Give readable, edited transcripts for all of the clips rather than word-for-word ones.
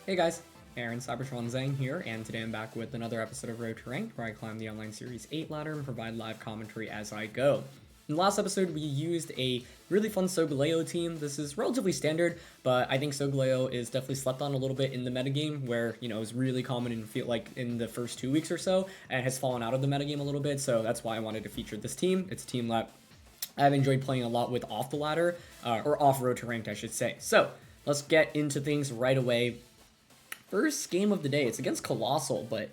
Hey guys, Aaron Cybertron Zhang here, and today I'm back with another episode of Road to Ranked, where I climb the online series 8 ladder and provide live commentary as I go. In the last episode, we used a really fun Solgaleo team. This is relatively standard, but I think Solgaleo is definitely slept on a little bit in the metagame, where, you know, it was really common in feel like in the first 2 weeks or so, and has fallen out of the metagame a little bit, so that's why I wanted to feature this team. It's a team that I've enjoyed playing a lot with off the ladder, or off Road to Ranked, I should say. So, let's get into things right away. First game of the day, it's against Colossal, but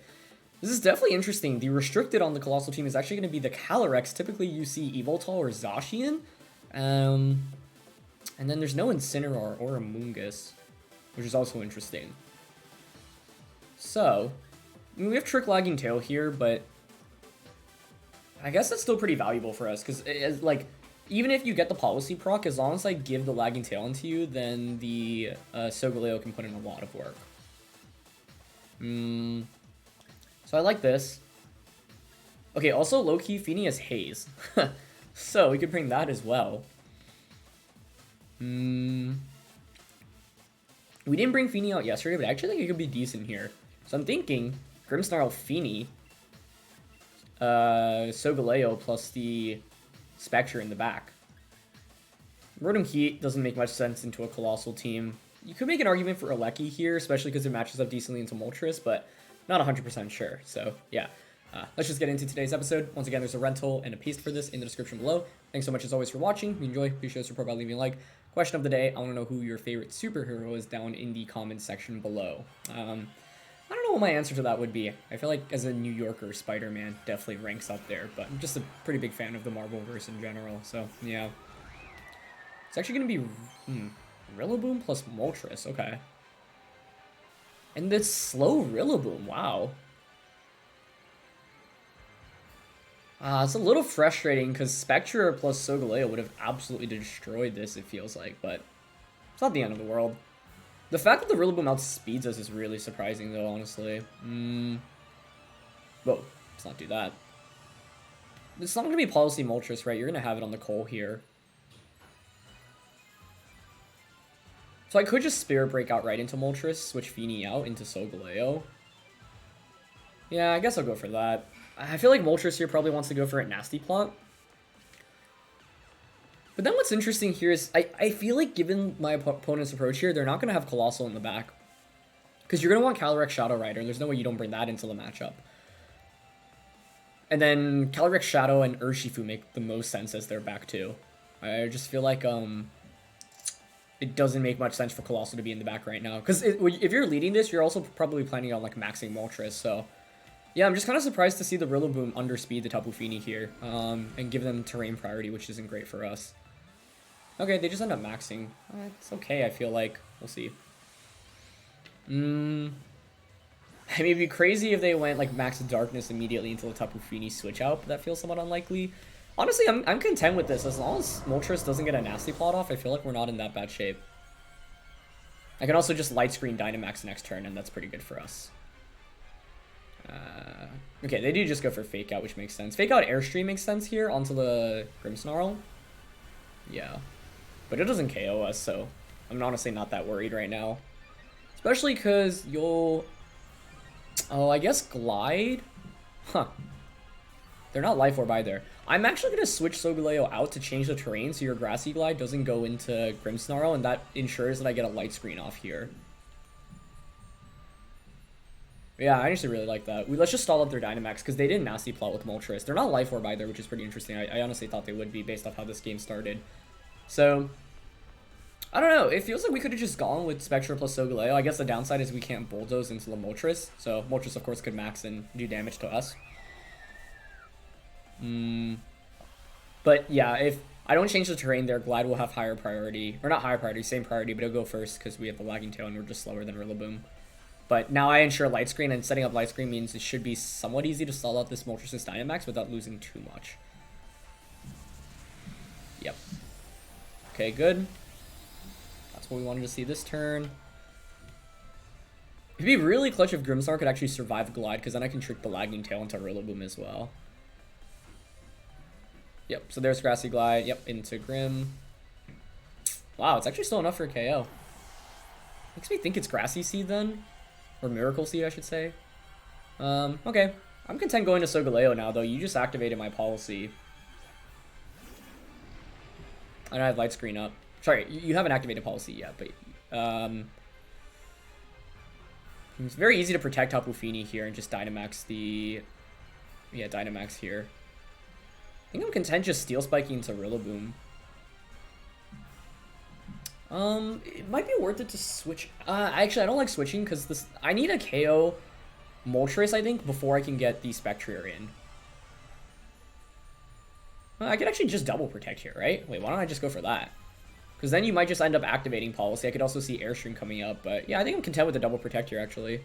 this is definitely interesting. The restricted on the Colossal team is actually going to be the Calyrex. Typically you see Evoltal or Zacian. And then there's no Incineroar or Amoonguss, which is also interesting. So, I mean, we have Trick Lagging Tail here, but I guess that's still pretty valuable for us, because like, even if you get the policy proc, as long as I give the Lagging Tail into you, then the Solgaleo can put in a lot of work. So I like this. Okay, also low-key, Feeny has Haze. So we could bring that as well. We didn't bring Feeny out yesterday, but I actually think it could be decent here. So I'm thinking Grimmsnarl, Feeny, Solgaleo plus the Spectre in the back. Rotom Heat doesn't make much sense into a Colossal team. You could make an argument for Alecki here, especially because it matches up decently into Moltres, but not 100% sure. So, yeah. Let's just get into today's episode. Once again, there's a rental and a paste for this in the description below. Thanks so much as always for watching. If you enjoy, please show support by leaving a like. Question of the day, I want to know who your favorite superhero is down in the comments section below. I don't know what my answer to that would be. I feel like as a New Yorker, Spider-Man definitely ranks up there, but I'm just a pretty big fan of the Marvel-verse in general, so yeah. It's actually going to be Rillaboom plus Moltres, okay. And it's slow Rillaboom, wow. It's a little frustrating because Spectre plus Solgaleo would have absolutely destroyed this, it feels like, but it's not the end of the world. The fact that the Rillaboom outspeeds us is really surprising, though, honestly. Whoa, let's not do that. It's not going to be Policy Moltres, right? You're going to have it on the Coal here. So I could just Spirit Break out right into Moltres, switch Feeny out into Solgaleo. Yeah, I guess I'll go for that. I feel like Moltres here probably wants to go for a Nasty Plot. But then what's interesting here is, I feel like given my opponent's approach here, they're not going to have Colossal in the back. Because you're going to want Calyrex Shadow Rider, and there's no way you don't bring that into the matchup. And then Calyrex Shadow and Urshifu make the most sense as their back too. I just feel like, it doesn't make much sense for Colossal to be in the back right now. Because if you're leading this, you're also probably planning on, like, maxing Moltres, so... Yeah, I'm just kind of surprised to see the Rillaboom underspeed the Tapu Fini here, and give them terrain priority, which isn't great for us. Okay, they just end up maxing. It's okay, I feel like. We'll see. I mean, it'd be crazy if they went, like, Max Darkness immediately until the Tapu Fini switch out, but that feels somewhat unlikely. Honestly, I'm content with this. As long as Moltres doesn't get a Nasty Plot off, I feel like we're not in that bad shape. I can also just Light Screen Dynamax next turn, and that's pretty good for us. Okay, they do just go for Fake Out, which makes sense. Fake Out Airstream makes sense here onto the Grimmsnarl. Yeah. But it doesn't KO us, so I'm honestly not that worried right now. Especially because you'll... Oh, I guess Glide? Huh. They're not Life Orb either. I'm actually going to switch Solgaleo out to change the terrain so your Grassy Glide doesn't go into Grimmsnarl, and that ensures that I get a Light Screen off here. Yeah, I actually really like that. Let's just stall up their Dynamax, because they didn't Nasty Plot with Moltres. They're not Life Orb either, which is pretty interesting. I honestly thought they would be, based off how this game started. So, I don't know. It feels like we could have just gone with Spectre plus Solgaleo. I guess the downside is we can't Bulldoze into the Moltres. So, Moltres, of course, could max and do damage to us. But, yeah, if I don't change the terrain there, Glide will have higher priority. Or not higher priority, same priority, but it'll go first, because we have the Lagging Tail and we're just slower than Rillaboom. But now I ensure Light Screen, and setting up Light Screen means it should be somewhat easy to stall out this Moltres' Dynamax without losing too much. Yep. Okay, good. That's what we wanted to see this turn. It'd be really clutch if Grimmsnarl could actually survive Glide, because then I can trick the Lagging Tail into Rillaboom as well. Yep, so there's Grassy Glide. Yep, into Grim. Wow, it's actually still enough for a KO. Makes me think it's Grassy Seed then. Or Miracle Seed, I should say. Okay. I'm content going to Solgaleo now, though. You just activated my policy. I don't have light screen up. Sorry, you haven't activated policy yet, but it's very easy to protect Tapu Fini here and just Dynamax the... Yeah, Dynamax here. I think I'm content just Steel Spiking into Rillaboom. It might be worth it to switch. Actually, I don't like switching because this. I need a KO Moltres, I think, before I can get the Spectrier in. I could actually just double protect here, right? Wait, why don't I just go for that? Because then you might just end up activating policy. I could also see Airstream coming up, but yeah, I think I'm content with the double protect here, actually.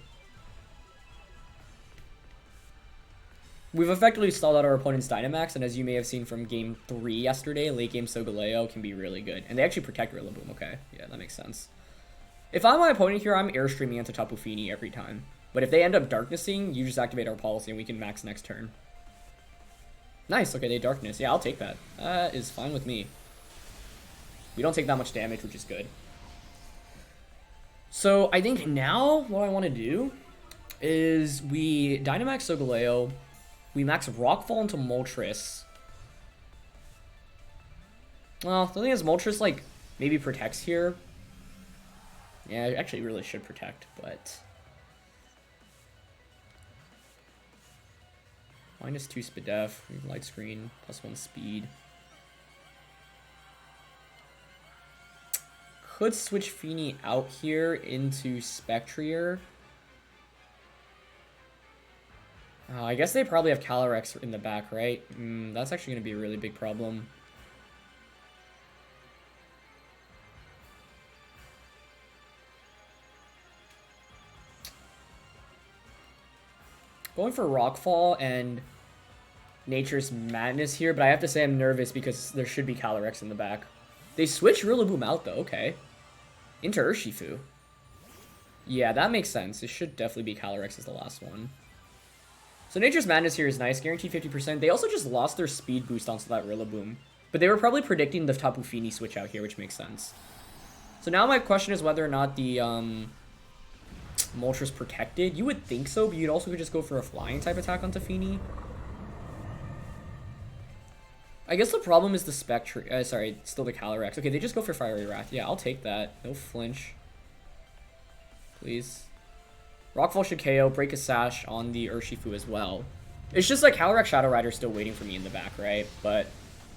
We've effectively stalled out our opponent's Dynamax, and as you may have seen from Game 3 yesterday, late game Solgaleo can be really good. And they actually protect Rillaboom, okay. Yeah, that makes sense. If I'm my opponent here, I'm Airstreaming into Tapu Fini every time. But if they end up Darknessing, you just activate our policy and we can max next turn. Nice, okay, they Darkness. Yeah, I'll take that. That is fine with me. We don't take that much damage, which is good. So I think now what I want to do is we Dynamax Solgaleo. We max Rockfall into Moltres. Well, the thing is, Moltres, like, maybe protects here. Yeah, it actually really should protect, but... -2 Spadef, light screen, +1 speed. Could switch Fini out here into Spectrier. I guess they probably have Calyrex in the back, right? That's actually going to be a really big problem. Going for Rockfall and Nature's Madness here, but I have to say I'm nervous because there should be Calyrex in the back. They switch Rillaboom out, though. Okay. Into Urshifu. Yeah, that makes sense. It should definitely be Calyrex as the last one. So Nature's Madness here is nice, guaranteed 50%. They also just lost their speed boost onto that Rillaboom. But they were probably predicting the Tapu Fini switch out here, which makes sense. So now my question is whether or not the Moltres protected. You would think so, but you'd also could just go for a flying type attack onto Fini. I guess the problem is the Spectre. Sorry, still the Calyrex. Okay, they just go for Fiery Wrath. Yeah, I'll take that. No flinch. Please. Rockfall should KO, break a sash on the Urshifu as well. It's just like Calyrex Shadow Rider still waiting for me in the back, right? But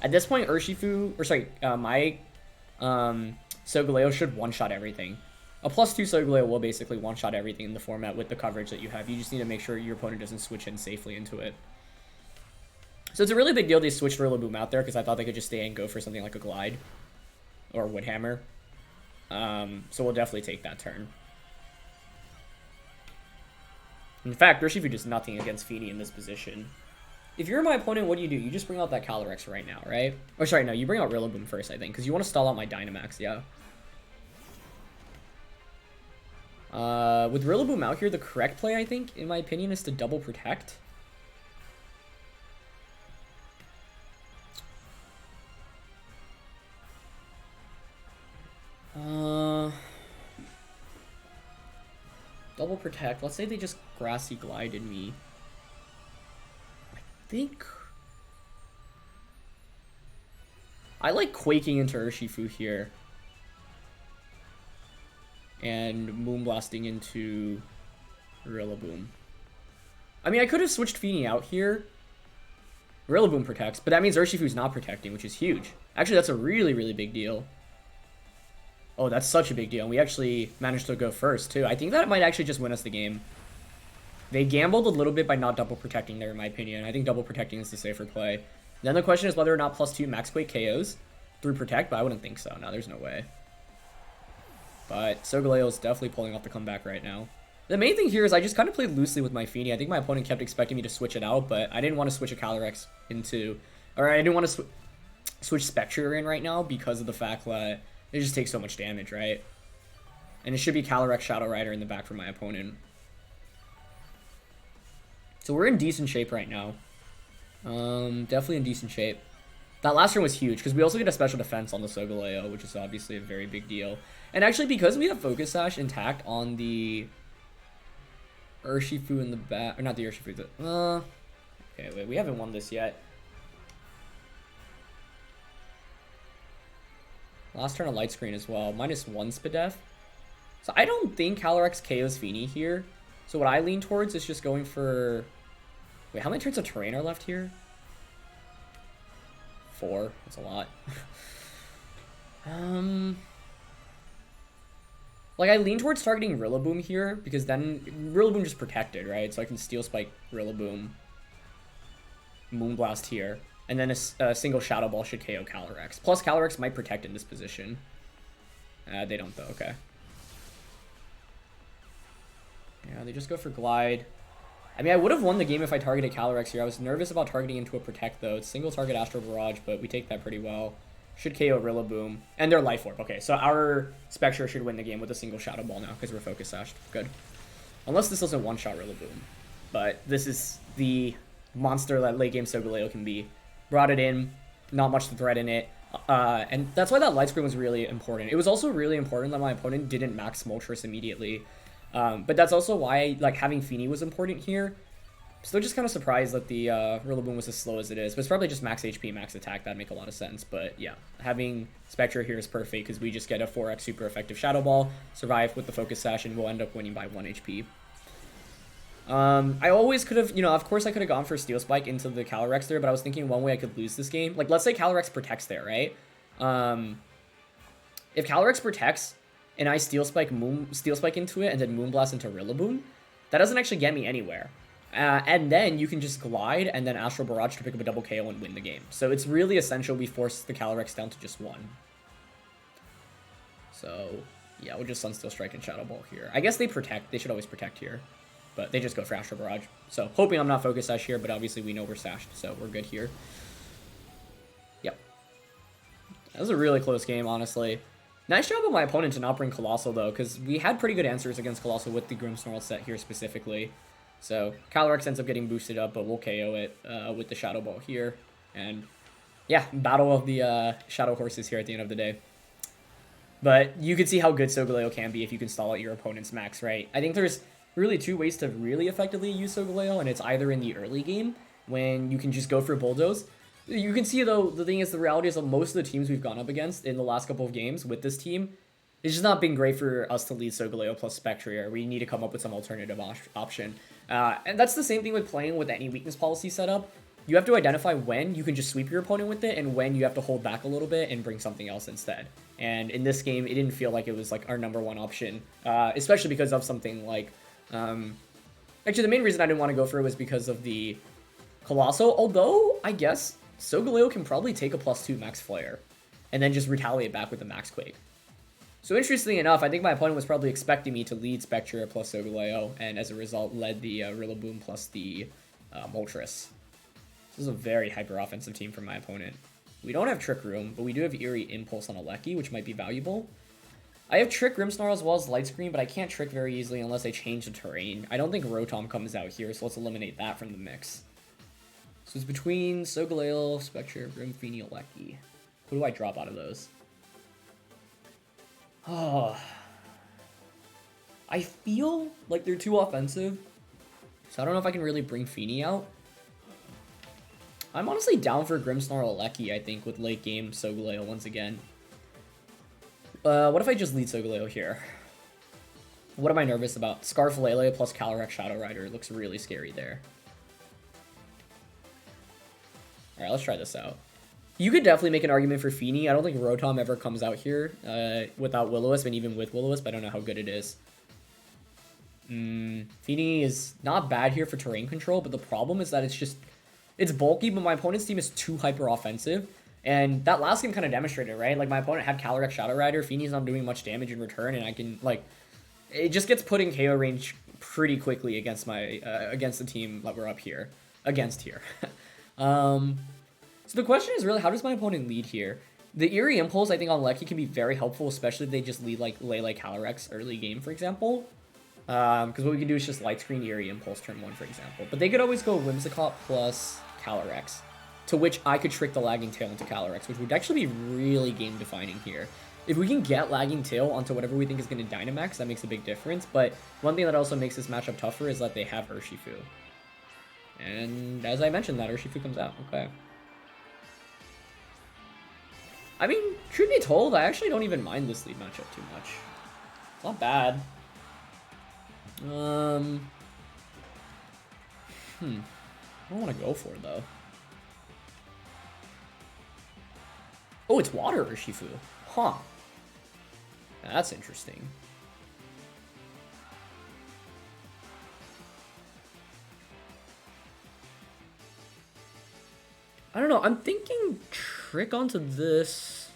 at this point, Urshifu, or sorry, my Solgaleo should one-shot everything. A +2 Solgaleo will basically one-shot everything in the format with the coverage that you have. You just need to make sure your opponent doesn't switch in safely into it. So it's a really big deal they switched Rillaboom out there because I thought they could just stay and go for something like a Glide or Woodhammer. So we'll definitely take that turn. In fact, Urshifu does nothing against Fini in this position. If you're my opponent, what do? You just bring out that Calyrex right now, right? Or sorry, no, you bring out Rillaboom first, I think, because you want to stall out my Dynamax, yeah. With Rillaboom out here, the correct play, I think, in my opinion, is to double protect. Double protect. Let's say they just Grassy Glided me. I think I like Quaking into Urshifu here. And Moonblasting into Rillaboom. I mean, I could have switched Fini out here. Rillaboom protects, but that means Urshifu's not protecting, which is huge. Actually, that's a really, really big deal. Oh, that's such a big deal. And we actually managed to go first, too. I think that might actually just win us the game. They gambled a little bit by not double protecting there, in my opinion. I think double protecting is the safer play. Then the question is whether or not +2 Max Quake KOs through Protect, but I wouldn't think so. No, there's no way. But Solgaleo is definitely pulling off the comeback right now. The main thing here is I just kind of played loosely with my Fini. I think my opponent kept expecting me to switch it out, but I didn't want to switch a Calyrex into... Or I didn't want to switch Spectrier in right now because of the fact that it just takes so much damage, right? And it should be Calyrex Shadow Rider in the back for my opponent. So we're in decent shape right now. Definitely in decent shape. That last turn was huge, because we also get a special defense on the Solgaleo, which is obviously a very big deal. And actually, because we have Focus Sash intact on the Urshifu in the back, or not the Urshifu, okay, wait, we haven't won this yet. Last turn a light screen as well, -1 Spadef. So I don't think Calyrex KOs Feeny here. So what I lean towards is just going for... Wait, how many turns of terrain are left here? 4. That's a lot. Like, I lean towards targeting Rillaboom here, because then Rillaboom just protected, right? So I can Steel Spike Rillaboom, Moonblast here, and then a single Shadow Ball should KO Calyrex. Plus, Calyrex might protect in this position. They don't, though. Okay. Yeah, they just go for Glide. I mean, I would have won the game if I targeted Calyrex here. I was nervous about targeting into a Protect, though. It's single target Astral Barrage, but we take that pretty well. Should KO Rillaboom. And their Life Orb. Okay, so our Spectre should win the game with a single Shadow Ball now, because we're Focus Sashed. Good. Unless this doesn't one-shot Rillaboom. But this is the monster that late game Solgaleo can be. Brought it in. Not much to threat in it. And that's why that light screen was really important. It was also really important that my opponent didn't max Moltres immediately. But that's also why, like, having Feeny was important here. Still just kind of surprised that the Rillaboom was as slow as it is. But it's probably just max HP, max attack. That'd make a lot of sense. But yeah, having Spectre here is perfect because we just get a 4x super effective Shadow Ball, survive with the Focus Sash, and we'll end up winning by 1 HP. I always could have, you know, of course I could have gone for Steel Spike into the Calyrex there, but I was thinking one way I could lose this game. Like, let's say Calyrex protects there, right? If Calyrex protects and I Steel Spike into it and then Moonblast into Rillaboom, that doesn't actually get me anywhere. And then you can just Glide and then Astral Barrage to pick up a double KO and win the game. So it's really essential we force the Calyrex down to just 1. So, yeah, we'll just Sunsteel Strike and Shadow Ball here. I guess they protect. They should always protect here. But they just go for Astral Barrage. So, hoping I'm not Focus Sash here, but obviously we know we're sashed, so we're good here. Yep. That was a really close game, honestly. Nice job of my opponent to not bring Colossal, though, because we had pretty good answers against Colossal with the Grimmsnarl set here specifically. So, Calyrex ends up getting boosted up, but we'll KO it with the Shadow Ball here. And, yeah, battle of the Shadow Horses here at the end of the day. But you can see how good Solgaleo can be if you can stall out your opponent's max, right? I think there's really 2 ways to really effectively use Solgaleo, and it's either in the early game, when you can just go for Bulldoze. You can see, though, the thing is, the reality is that most of the teams we've gone up against in the last couple of games with this team, it's just not been great for us to lead Solgaleo plus Spectre. We need to come up with some alternative option. And that's the same thing with playing with any weakness policy setup. You have to identify when you can just sweep your opponent with it and when you have to hold back a little bit and bring something else instead. And in this game, it didn't feel like it was like our #1 option, especially because of something like... actually, the main reason I didn't want to go for it was because of the Colossal, although I guess Solgaleo can probably take a +2 max Flare and then just retaliate back with the max Quake. So interestingly enough, I think my opponent was probably expecting me to lead Spectre plus Solgaleo, and as a result, led the Rillaboom plus the Moltres. This is a very hyper-offensive team from my opponent. We don't have Trick Room, but we do have Eerie Impulse on Aleki, which might be valuable. I have Trick Grimmsnarl as well as Light Screen, but I can't Trick very easily unless I change the terrain. I don't think Rotom comes out here, so let's eliminate that from the mix. So it's between Solgaleo, Spectre, Grim, Feeny, Aleki. Who do I drop out of those? Oh, I feel like they're too offensive, so I don't know if I can really bring Feeny out. I'm honestly down for Grimmsnarl Aleki, I think, with late game Solgaleo once again. What if I just lead Solgaleo here? What am I nervous about? Scarfalele plus Calyrex Shadow Rider looks really scary there. Alright, let's try this out. You could definitely make an argument for Feeny. I don't think Rotom ever comes out here without Will-O-Wisp, and even with Will-O-Wisp, I don't know how good it is. Feeny is not bad here for terrain control, but the problem is that it's bulky, but my opponent's team is too hyper-offensive. And that last game kind of demonstrated, right? Like, my opponent had Calyrex Shadow Rider, Feeny's not doing much damage in return, and I can, like... It just gets put in KO range pretty quickly against my against the team that we're up here. Against here. So the question is really, how does my opponent lead here? The Eerie Impulse, I think, on Aleki can be very helpful, especially if they just lead, like, Lele Calyrex early game, for example. Because what we can do is just Light Screen Eerie Impulse turn 1, for example. But they could always go Whimsicott plus Calyrex. to which I could trick the Lagging Tail into Calyrex, which would actually be really game-defining here. If we can get Lagging Tail onto whatever we think is going to Dynamax, that makes a big difference. But one thing that also makes this matchup tougher is that they have Urshifu. And as I mentioned, that Urshifu comes out. Okay. I mean, truth be told, I actually don't even mind this lead matchup too much. It's not bad. I don't want to go for it, though. Oh, it's Water Urshifu. Huh. That's interesting. I don't know. I'm thinking Trick onto this.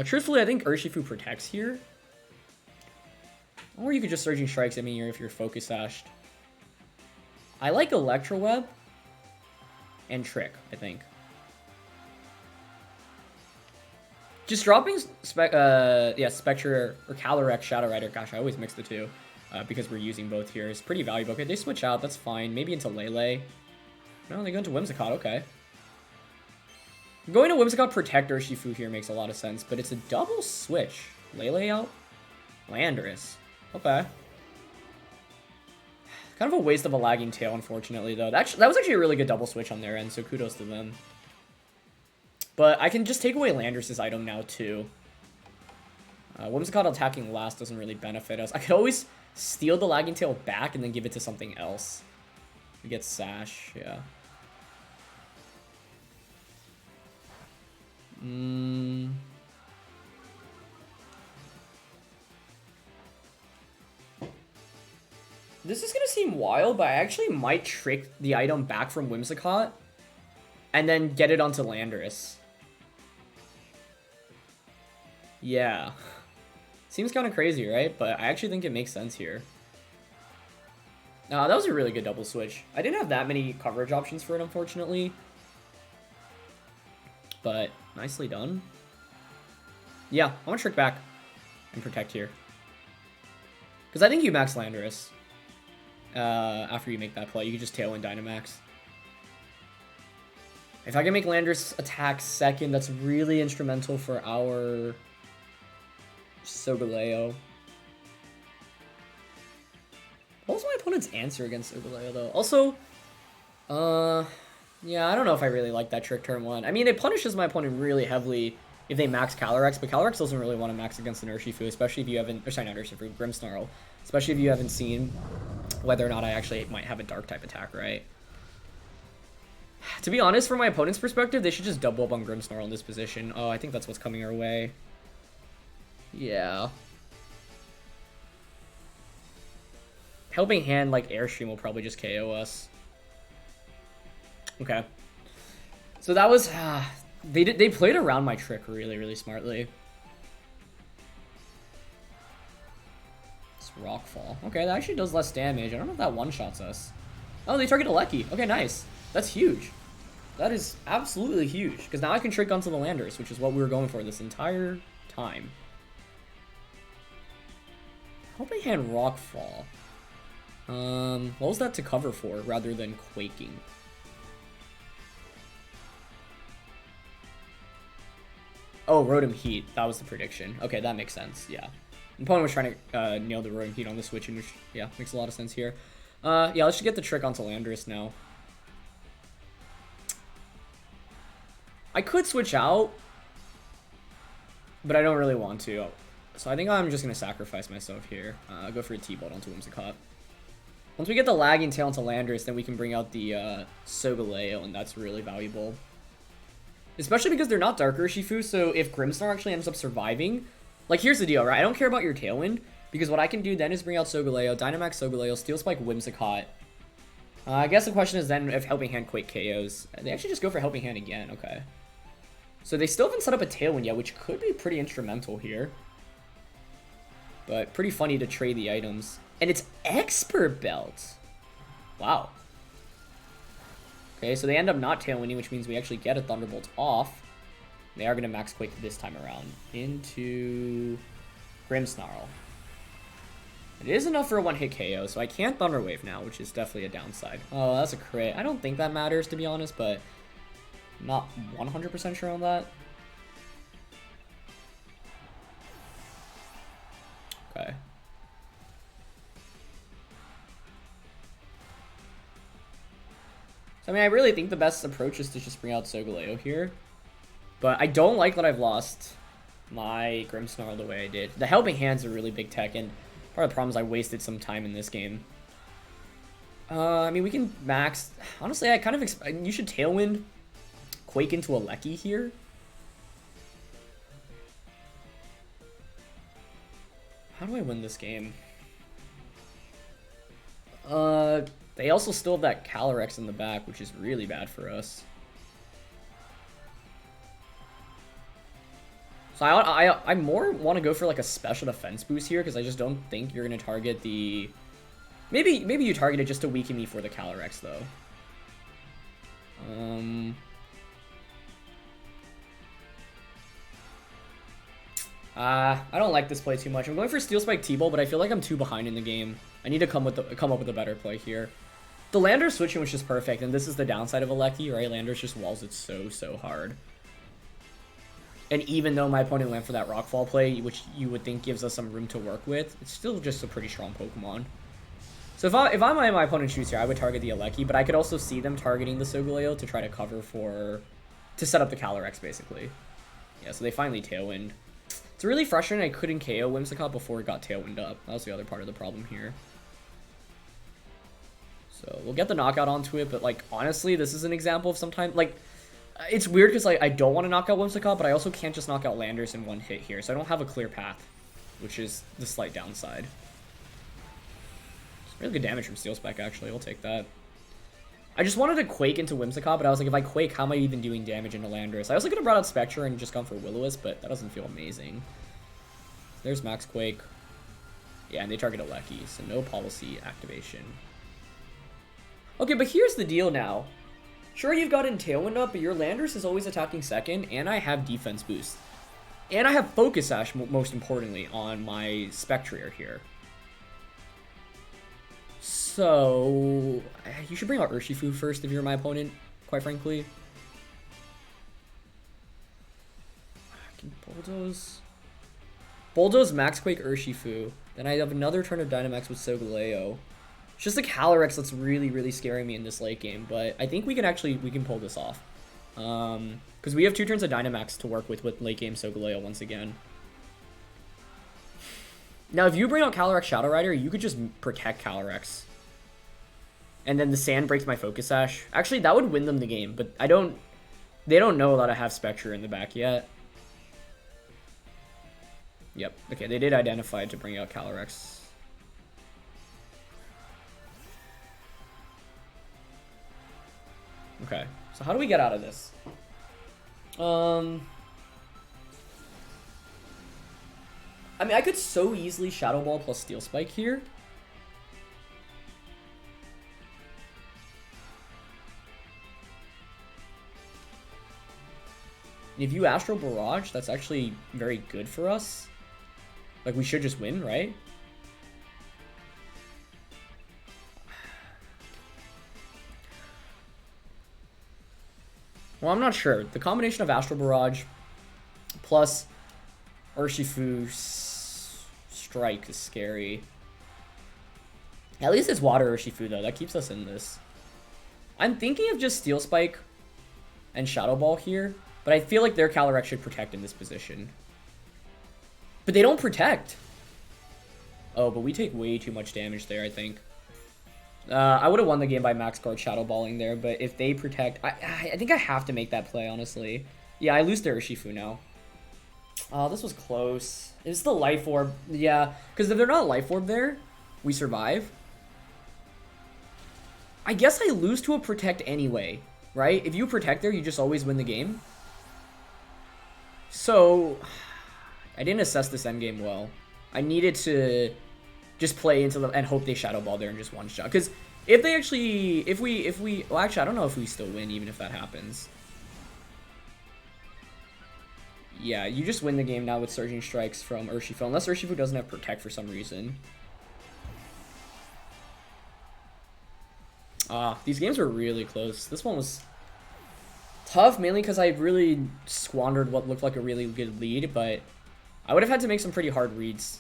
Truthfully, I think Urshifu protects here. Or you could just Surging Strikes at me here if you're Focus Sashed. I like Electro Web and Trick, I think. Just dropping Spectre or Calyrex Shadow Rider. Gosh, I always mix the two because we're using both here. Is pretty valuable. Okay, they switch out. That's fine. Maybe into Lele. No, they go into Whimsicott. Okay. Going to Whimsicott Protect Urshifu here makes a lot of sense, but it's a double switch. Lele out? Landorus. Okay. Kind of a waste of a Lagging Tail, unfortunately, though. That was actually a really good double switch on their end, so kudos to them. But I can just take away Landorus' item now, too. Whimsicott attacking last doesn't really benefit us. I could always steal the Lagging Tail back and then give it to something else. We get Sash, yeah. This is gonna seem wild, but I actually might trick the item back from Whimsicott and then get it onto Landorus. Yeah. Seems kind of crazy, right? But I actually think it makes sense here. That was a really good double switch. I didn't have that many coverage options for it, unfortunately. But nicely done. Yeah, I want to Trick back and Protect here. Because I think you max Landorus. After you make that play, you can just Tailwind Dynamax. If I can make Landorus attack second, that's really instrumental for our Solgaleo. What was my opponent's answer against Solgaleo, though? Also, yeah, I don't know if I really like that trick turn 1. I mean, it punishes my opponent really heavily if they max Calyrex, but Calyrex doesn't really want to max against an Urshifu, especially if you haven't, or sorry, not Urshifu, Grimmsnarl, especially if you haven't seen whether or not I actually might have a Dark-type attack, right? To be honest, from my opponent's perspective, they should just double up on Grimmsnarl in this position. Oh, I think that's what's coming our way. Yeah. Helping Hand, like Airstream, will probably just KO us. Okay. So that was... they played around my trick really, really smartly. It's Rockfall. Okay, that actually does less damage. I don't know if that one-shots us. Oh, they target Alecki. Okay, nice. That's huge. That is absolutely huge. Because now I can trick onto the Landorus, which is what we were going for this entire time. Helping Hand Rockfall. What was that to cover for rather than Quaking? Oh, Rotom Heat. That was the prediction. Okay, that makes sense. Yeah. The opponent was trying to nail the Rotom Heat on the switch, which, yeah, makes a lot of sense here. Yeah, let's just get the trick onto Landorus now. I could switch out, but I don't really want to. So I think I'm just going to sacrifice myself here. Go for a T-Bolt onto Whimsicott. Once we get the Lagging Tail into Landorus, then we can bring out the Solgaleo, and that's really valuable. Especially because they're not Dark Urshifu, so if Grimmsnarl actually ends up surviving... Like, here's the deal, right? I don't care about your Tailwind, because what I can do then is bring out Solgaleo, Dynamax Solgaleo, Steel Spike Whimsicott. I guess the question is then if Helping Hand Quake KOs. They actually just go for Helping Hand again, okay. So they still haven't set up a Tailwind yet, which could be pretty instrumental here. But pretty funny to trade the items. And it's Expert Belt. Wow. Okay, so they end up not Tailwinding, which means we actually get a Thunderbolt off. They are going to Max Quake this time around. Into Grimmsnarl. It is enough for a one-hit KO, so I can't Thunder Wave now, which is definitely a downside. Oh, that's a crit. I don't think that matters, to be honest, but not 100% sure on that. Okay. So, I mean, I really think the best approach is to just bring out Solgaleo here. But I don't like that I've lost my Grimmsnarl the way I did. The Helping Hand's a really big tech, and part of the problem is I wasted some time in this game. I mean, we can max... Honestly, I kind of... You should Tailwind Quake into a Lecky here. How do I win this game? They also still have that Calyrex in the back, which is really bad for us. So I more want to go for like a special defense boost here, because I just don't think you're going to target the... Maybe you target it just to weaken me for the Calyrex, though. I don't like this play too much. I'm going for Steel Spike T-Ball, but I feel like I'm too behind in the game. I need to come up with a better play here. The Lander switching was just perfect, and this is the downside of a Lecky, right? Landers just walls it so hard. And even though my opponent went for that Rockfall play, which you would think gives us some room to work with, it's still just a pretty strong Pokemon. So if I'm my opponent's shoes here, I would target the Alecki, but I could also see them targeting the Solgaleo to try to cover to set up the Calyrex, basically. Yeah, so they finally Tailwind. It's really frustrating I couldn't KO Whimsicott before it got Tailwind up. That was the other part of the problem here. So we'll get the knockout onto it, but like honestly, this is an example of sometimes like it's weird because like I don't want to knock out Whimsicott, but I also can't just knock out Landers in one hit here, so I don't have a clear path, which is the slight downside. It's really good damage from Steel Spike, actually. I'll take that. I just wanted to Quake into Whimsicott, but I was like, if I Quake, how am I even doing damage into Landers? I also could have brought out Spectre and just gone for Will-O-Wisp, but that doesn't feel amazing. There's Max Quake. Yeah, and they target Alecki, so no policy activation. Okay, but here's the deal now. Sure, you've gotten Tailwind up, but your Landers is always attacking second, and I have defense boost. And I have Focus Sash, most importantly, on my Spectrier here. So, you should bring out Urshifu first if you're my opponent, quite frankly. I can Bulldoze. Bulldoze, Max Quake, Urshifu. Then I have another turn of Dynamax with Solgaleo. It's just the Calyrex that's really scaring me in this late game, but I think we can pull this off. Because we have 2 turns of Dynamax to work with late game Solgaleo once again. Now, if you bring out Calyrex Shadow Rider, you could just protect Calyrex. And then the Sand breaks my Focus Sash. Actually, that would win them the game, but they don't know that I have Spectre in the back yet. Yep, okay, they did identify to bring out Calyrex. Okay, so how do we get out of this? I mean, I could so easily Shadow Ball plus Steel Spike here. If you Astral Barrage, that's actually very good for us. Like, we should just win, right? Well, I'm not sure. The combination of Astral Barrage plus Urshifu Strike is scary. At least it's Water Urshifu, though. That keeps us in this. I'm thinking of just Steel Spike and Shadow Ball here, but I feel like their Calyrex should protect in this position. But they don't protect. Oh, but we take way too much damage there, I think. I would have won the game by Max Guard Shadow Balling there, but if they protect... I think I have to make that play, honestly. Yeah, I lose to Urshifu now. Oh, this was close. It's the Life Orb. Yeah, because if they're not Life Orb there, we survive. I guess I lose to a Protect anyway, right? If you Protect there, you just always win the game. So, I didn't assess this endgame well. I needed to just play into them and hope they Shadow Ball there and just one shot. Because if they actually, well, actually, I don't know if we still win even if that happens. Yeah, you just win the game now with Surging Strikes from Urshifu, unless Urshifu doesn't have Protect for some reason. These games were really close. This one was tough, mainly because I really squandered what looked like a really good lead, but I would have had to make some pretty hard reads.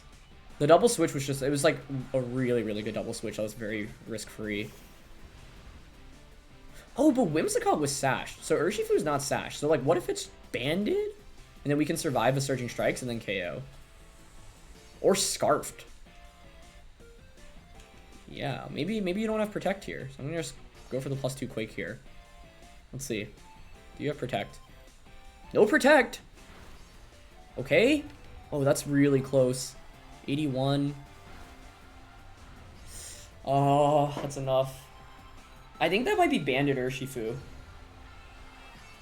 The double switch was it was like a really, really good double switch. That was very risk-free. Oh, but Whimsicott was sashed, so Urshifu's not sashed. So, like, what if it's banded? And then we can survive the Surging Strikes and then KO. Or Scarfed. Yeah, maybe you don't have Protect here. So I'm going to just go for the +2 Quake here. Let's see. Do you have Protect? No Protect! Okay. Oh, that's really close. 81. Oh, that's enough. I think that might be Banded Urshifu.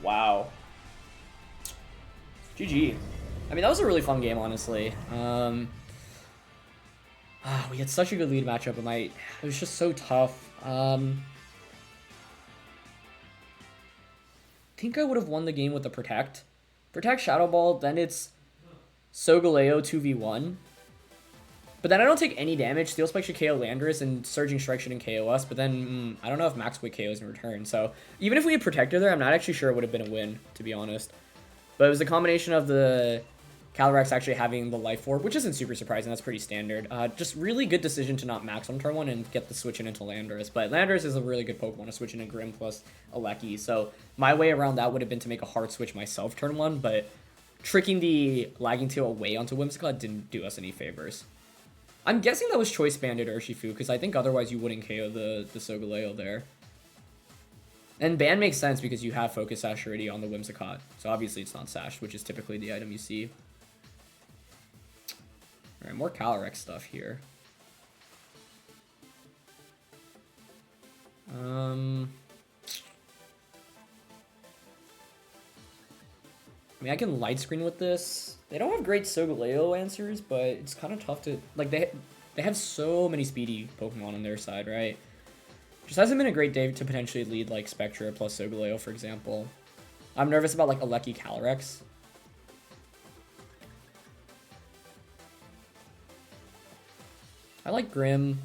Wow. GG. I mean, that was a really fun game, honestly. We had such a good lead matchup, and it was just so tough. I think I would have won the game with the Protect. Protect Shadow Ball, then it's Solgaleo 2v1. But then I don't take any damage. Steel Spike should KO Landorus, and Surging Strike shouldn't KO us. But then, I don't know if Max Quick KOs in return. So, even if we had Protector there, I'm not actually sure it would have been a win, to be honest. But it was the combination of the Calyrex actually having the Life Orb, which isn't super surprising. That's pretty standard. Just really good decision to not max on turn 1 and get the switch in into Landorus. But Landorus is a really good Pokemon to switch into Grim plus Alecki. So, my way around that would have been to make a hard switch myself turn 1. But tricking the Lagging Tail away onto Whimsicott didn't do us any favors. I'm guessing that was Choice Banded Urshifu, because I think otherwise you wouldn't KO the Solgaleo there. And Ban makes sense because you have Focus Sash already on the Whimsicott. So obviously it's not Sashed, which is typically the item you see. Alright, more Calyrex stuff here. I mean, I can light screen with this. They don't have great Solgaleo answers, but it's kind of tough to... Like, they have so many speedy Pokemon on their side, right? Just hasn't been a great day to potentially lead, like, Spectra plus Solgaleo, for example. I'm nervous about, like, Alecki Calyrex. I like Grim.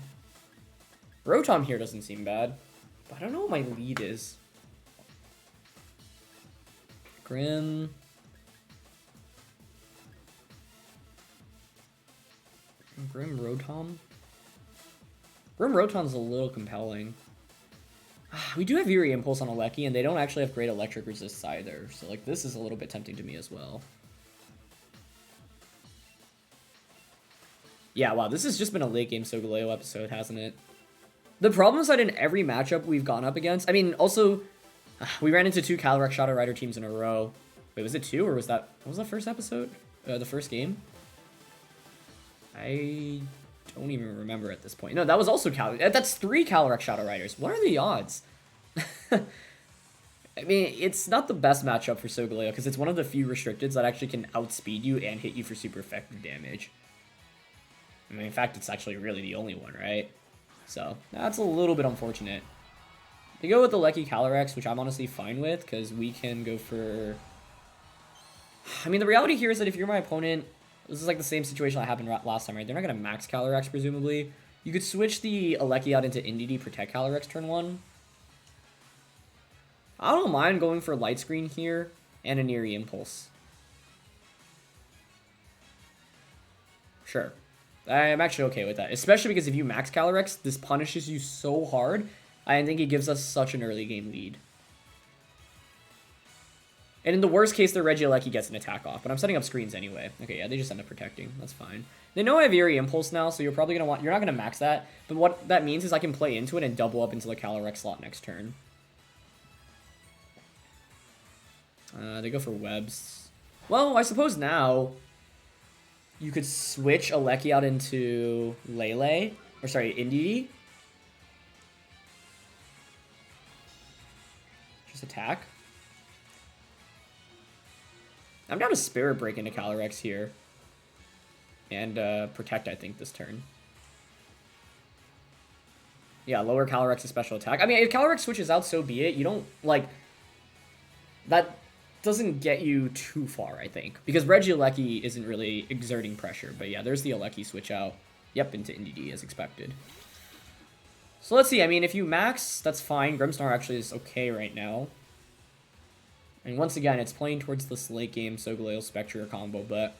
Rotom here doesn't seem bad. But I don't know what my lead is. Grim... Grim Rotom? Grim Rotom's a little compelling. We do have Eerie Impulse on Alecki, and they don't actually have great electric resists either. So, like, this is a little bit tempting to me as well. Yeah, wow, this has just been a late game Solgaleo episode, hasn't it? The problem is that in every matchup we've gone up against... I mean, also, we ran into 2 Calyrex Shadow Rider teams in a row. Wait, was it 2, or was that... What was the first episode? The first game? I don't even remember at this point. No, that was also that's 3 Calyrex Shadow Riders. What are the odds? I mean, it's not the best matchup for Solgaleo because it's one of the few restricteds that actually can outspeed you and hit you for super effective damage. I mean, in fact, it's actually really the only one, right? So, that's a little bit unfortunate. They go with the Alecki Calyrex, which I'm honestly fine with because we can go for... I mean, the reality here is that if you're my opponent... This is like the same situation that happened last time, right? They're not going to max Calyrex, presumably. You could switch the Alecki out into Indeedee, Protect Calyrex turn 1. I don't mind going for Light Screen here and an Eerie Impulse. Sure. I'm actually okay with that. Especially because if you max Calyrex, this punishes you so hard. I think it gives us such an early game lead. And in the worst case, the Regieleki gets an attack off, but I'm setting up screens anyway. Okay, yeah, they just end up protecting. That's fine. They know I have Eerie Impulse now, so you're probably gonna you're not gonna max that, but what that means is I can play into it and double up into the Calyrex slot next turn. They go for webs. Well, I suppose now you could switch Alecki out into Lele, or sorry, Indeedee. Just attack. I'm down to Spirit Break into Calyrex here. And Protect, I think, this turn. Yeah, lower Calyrex's special attack. I mean, if Calyrex switches out, so be it. You don't, like... That doesn't get you too far, I think. Because Regieleki isn't really exerting pressure. But yeah, there's the Alecki switch out. Yep, into Indeedee as expected. So let's see. I mean, if you max, that's fine. Grimmsnarl actually is okay right now. And once again, it's playing towards this late game Solgaleo Spectre combo, but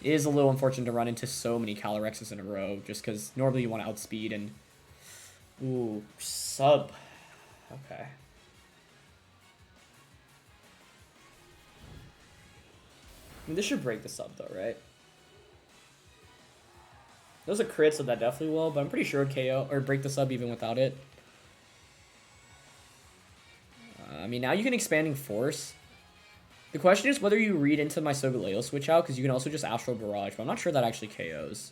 it is a little unfortunate to run into so many Calyrexes in a row, just because normally you want to outspeed and... Ooh, sub. Okay. I mean, this should break the sub, though, right? Those are crits, so that definitely will, but I'm pretty sure KO, or break the sub even without it. I mean, now you can Expanding Force. The question is whether you read into my Solgaleo switch out, because you can also just Astral Barrage, but I'm not sure that actually KOs.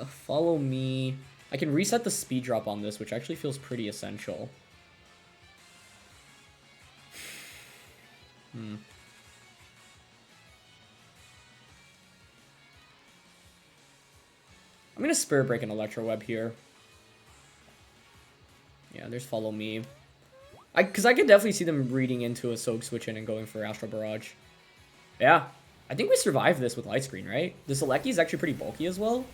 Follow me. I can reset the speed drop on this, which actually feels pretty essential. I'm gonna Spirit Break an Electro Web here. Yeah, there's Follow Me. Because I could definitely see them reading into a Soak switch in and going for Astral Barrage. Yeah, I think we survived this with Light Screen, right? This Aleki is actually pretty bulky as well.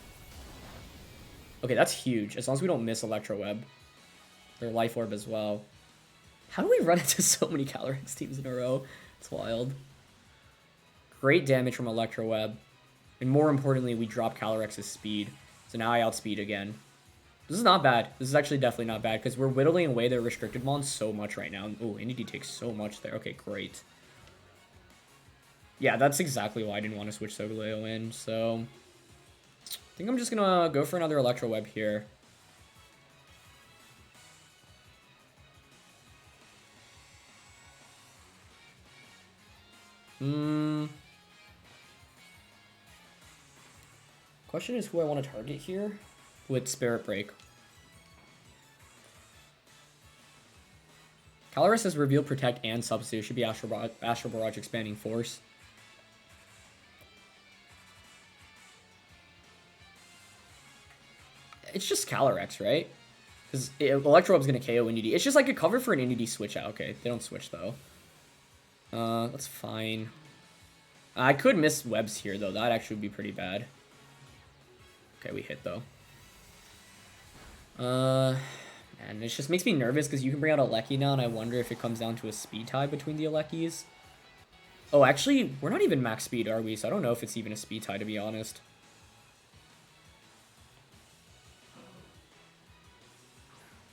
Okay, that's huge. As long as we don't miss Electro Web. Their Life Orb as well. How do we run into so many Calyrex teams in a row? It's wild. Great damage from Electro Web. And more importantly, we drop Calyrex's speed. So now I outspeed again. This is not bad. This is actually definitely not bad because we're whittling away their restricted mons so much right now. Oh, NDD takes so much there. Okay, great. Yeah, that's exactly why I didn't want to switch Solgaleo in. So I think I'm just going to go for another Electro Web here. Question is who I want to target here with Spirit Break. Calyrex has Reveal, Protect, and Substitute. It should be Astral Barrage Expanding Force. It's just Calyrex, right? Because Electro Web's going to KO NDD. It's just like a cover for an NDD switch out. Okay, they don't switch, though. That's fine. I could miss webs here, though. That actually would be pretty bad. Okay, we hit, though. Man, it just makes me nervous because you can bring out Aleki now, and I wonder if it comes down to a speed tie between the Alekis. Oh, actually, we're not even max speed, are we? So I don't know if it's even a speed tie, to be honest.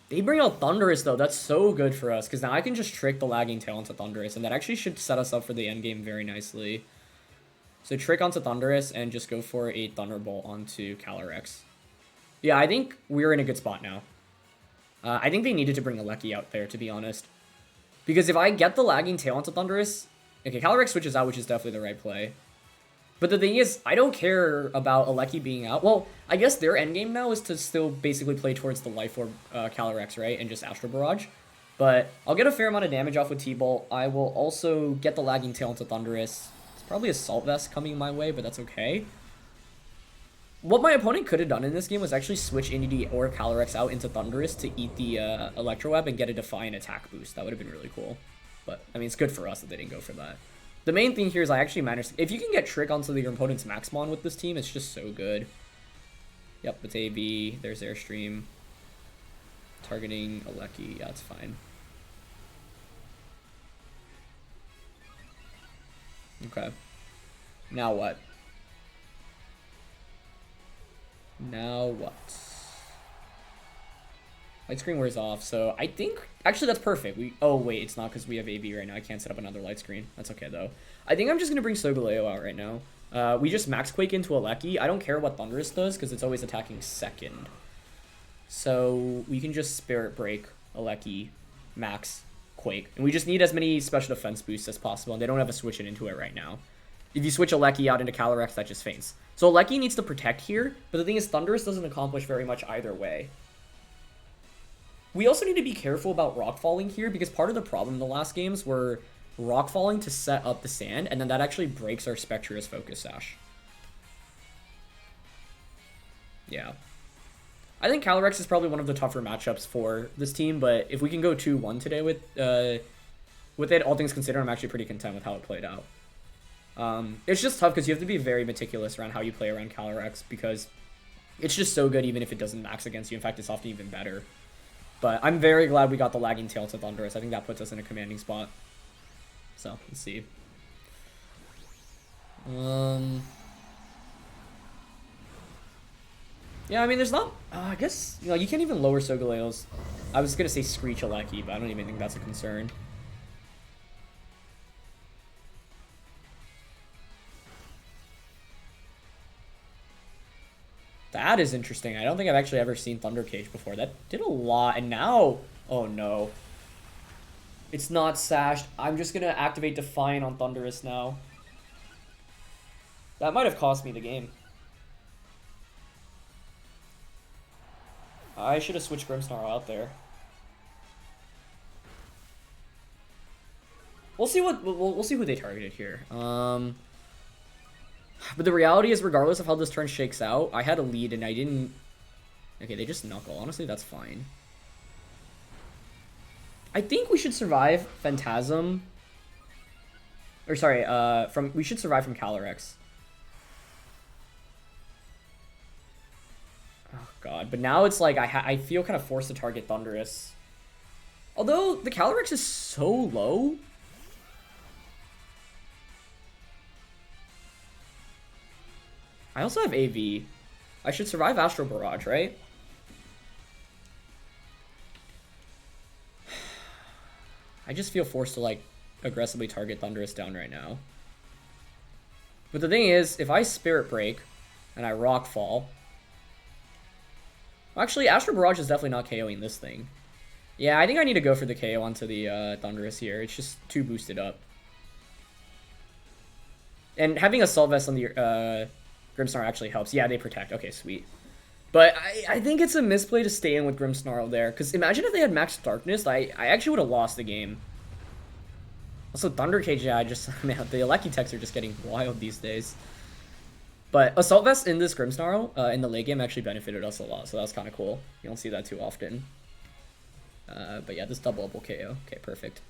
They bring out Thundurus, though. That's so good for us, because now I can just trick the Lagging Tail onto Thundurus, and that actually should set us up for the endgame very nicely. So trick onto Thundurus, and just go for a Thunderbolt onto Calyrex. Yeah, I think we're in a good spot now. I think they needed to bring Aleki out there, to be honest. Because if I get the Lagging Tail onto Thundurus... Okay, Calyrex switches out, which is definitely the right play. But the thing is, I don't care about Aleki being out. Well, I guess their endgame now is to still basically play towards the Life Orb Calyrex, right? And just Astral Barrage. But I'll get a fair amount of damage off with T-Bolt. I will also get the Lagging Tail into Thundurus. It's probably Assault Vest coming my way, but that's okay. What my opponent could have done in this game was actually switch NDD or Calyrex out into Thundurus to eat the Electro Web and get a Defiant attack boost. That would have been really cool. But, I mean, it's good for us that they didn't go for that. The main thing here is I actually managed... If you can get Trick onto your opponent's Maxmon with this team, it's just so good. Yep, it's AB. There's Airstream. Targeting Aleki. Yeah, it's fine. Okay. Now what? Now what? Light screen wears off, so I think... Actually, that's perfect. Oh, wait, it's not because we have AB right now. I can't set up another light screen. That's okay, though. I think I'm just going to bring Solgaleo out right now. We just Max Quake into Aleki. I don't care what Thundurus does, because it's always attacking second. So we can just Spirit Break Aleki, Max Quake. And we just need as many special defense boosts as possible, and they don't have a switch into it right now. If you switch Aleki out into Calyrex, that just faints. So Aleki needs to protect here, but the thing is, Thundurus doesn't accomplish very much either way. We also need to be careful about rock falling here, because part of the problem in the last games were rock falling to set up the sand, and then that actually breaks our Spectre's Focus Sash. Yeah. I think Calyrex is probably one of the tougher matchups for this team, but if we can go 2-1 today with it, all things considered, I'm actually pretty content with how it played out. It's just tough because you have to be very meticulous around how you play around Calyrex because it's just so good even if it doesn't max against you. In fact, it's often even better. But I'm very glad we got the lagging tail to Thunderous. I think that puts us in a commanding spot. So, let's see. Yeah, I mean, there's not... I guess, you know, you can't even lower Solgaleo's... I was going to say Screech Alecki, but I don't even think that's a concern. That is interesting. I don't think I've actually ever seen Thunder Cage before. That did a lot, and now... Oh, no. It's not sashed. I'm just going to activate Defiant on Thunderous now. That might have cost me the game. I should have switched Grimmsnarl out there. We'll see what we'll see who they targeted here. But the reality is, regardless of how this turn shakes out, I had a lead and I didn't. Okay, they just knuckle. Honestly, that's fine. I think we should survive Phantasm. Or sorry, we should survive from Calyrex. Oh god, but now it's like I feel kind of forced to target Thunderous. Although the Calyrex is so low. I also have AV. I should survive Astral Barrage, right? I just feel forced to like aggressively target Thunderous down right now. But the thing is, if I Spirit Break and I Rock Fall. Actually, Astral Barrage is definitely not KOing this thing. Yeah, I think I need to go for the KO onto the Thunderous here. It's just too boosted up. And having Assault Vest on the Grimmsnarl actually helps. Yeah, they protect. Okay, sweet. But I think it's a misplay to stay in with Grimmsnarl there. Because imagine if they had Max Darkness, I actually would have lost the game. Also, Thunder Cage, yeah, man, the Alecki techs are just getting wild these days. But Assault Vest in this Grimmsnarl, in the late game, actually benefited us a lot, so that's kind of cool. You don't see that too often. But yeah, this double-double KO. Okay, perfect.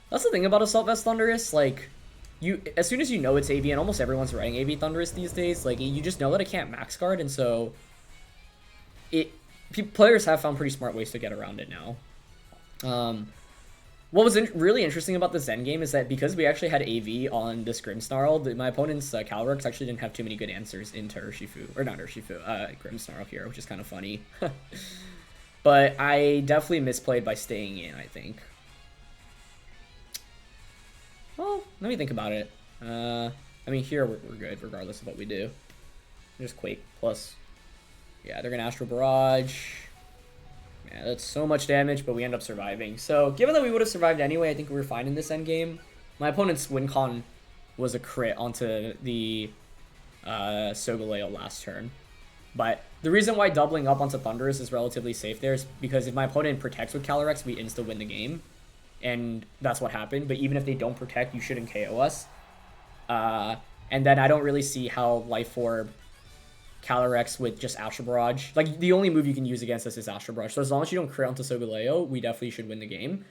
That's the thing about Assault Vest Thunderous, like, as soon as you know it's AV, and almost everyone's running AV Thunderous these days, like, you just know that it can't max guard, and so... players have found pretty smart ways to get around it now. What was really interesting about the Zen game is that because we actually had AV on this Grimmsnarl, my opponent's Calyrex actually didn't have too many good answers into Urshifu. Or not Urshifu, Grimmsnarl here, which is kind of funny. But I definitely misplayed by staying in, I think. Well, let me think about it. I mean, here we're good regardless of what we do. Just Quake plus. Yeah, they're going to Astral Barrage. Yeah, that's so much damage, but we end up surviving. So, given that we would have survived anyway, I think we were fine in this endgame. My opponent's win con was a crit onto the Solgaleo last turn. But the reason why doubling up onto Thunderous is relatively safe there is because if my opponent protects with Calyrex, we insta-win the game. And that's what happened. But even if they don't protect, you shouldn't KO us. And then I don't really see how Life Orb Calyrex with just Astral Barrage. Like, the only move you can use against us is Astral Barrage. So as long as you don't crit onto Solgaleo, we definitely should win the game.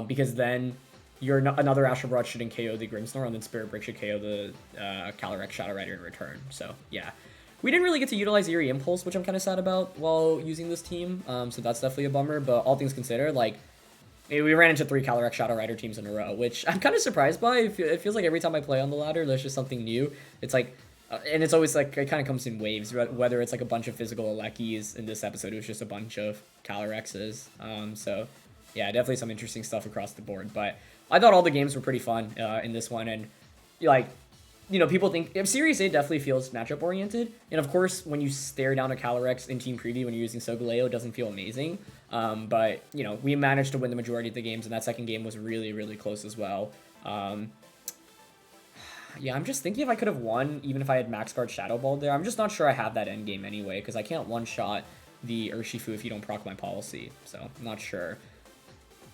Because then another Astral Barrage shouldn't KO the Grimmsnarl, and then Spirit Break should KO the Calyrex Shadow Rider in return. So, yeah. We didn't really get to utilize Eerie Impulse, which I'm kind of sad about while using this team. So that's definitely a bummer. But all things considered, like, we ran into 3 Calyrex Shadow Rider teams in a row, which I'm kind of surprised by. It feels like every time I play on the ladder, there's just something new. It's like... and it's always like, it kind of comes in waves, whether it's like a bunch of physical Alekkis. In this episode, it was just a bunch of Calyrexes. So, yeah, definitely some interesting stuff across the board. But I thought all the games were pretty fun in this one. And, like, you know, people think... Series A definitely feels matchup-oriented. And, of course, when you stare down a Calyrex in Team Preview when you're using Solgaleo, it doesn't feel amazing. But, you know, we managed to win the majority of the games, and that second game was really, really close as well. Yeah, I'm just thinking if I could have won, even if I had Max Guard Shadow Ball there. I'm just not sure I have that endgame anyway, because I can't one-shot the Urshifu if you don't proc my policy. So, I'm not sure.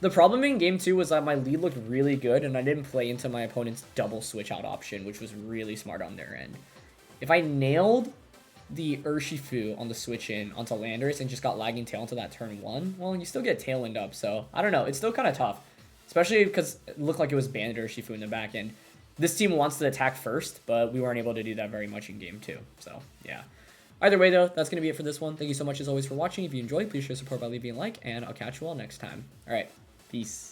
The problem in Game 2 was that my lead looked really good, and I didn't play into my opponent's double switch-out option, which was really smart on their end. If I nailed the Urshifu on the switch-in onto Landorus and just got Lagging Tail into that turn 1, well, you still get Tailwind up, so I don't know. It's still kind of tough, especially because it looked like it was Banded Urshifu in the back end. this team wants to attack first, but we weren't able to do that very much in game 2. So, yeah. Either way, though, that's going to be it for this one. Thank you so much, as always, for watching. If you enjoyed, please show support by leaving a like, and I'll catch you all next time. All right, peace.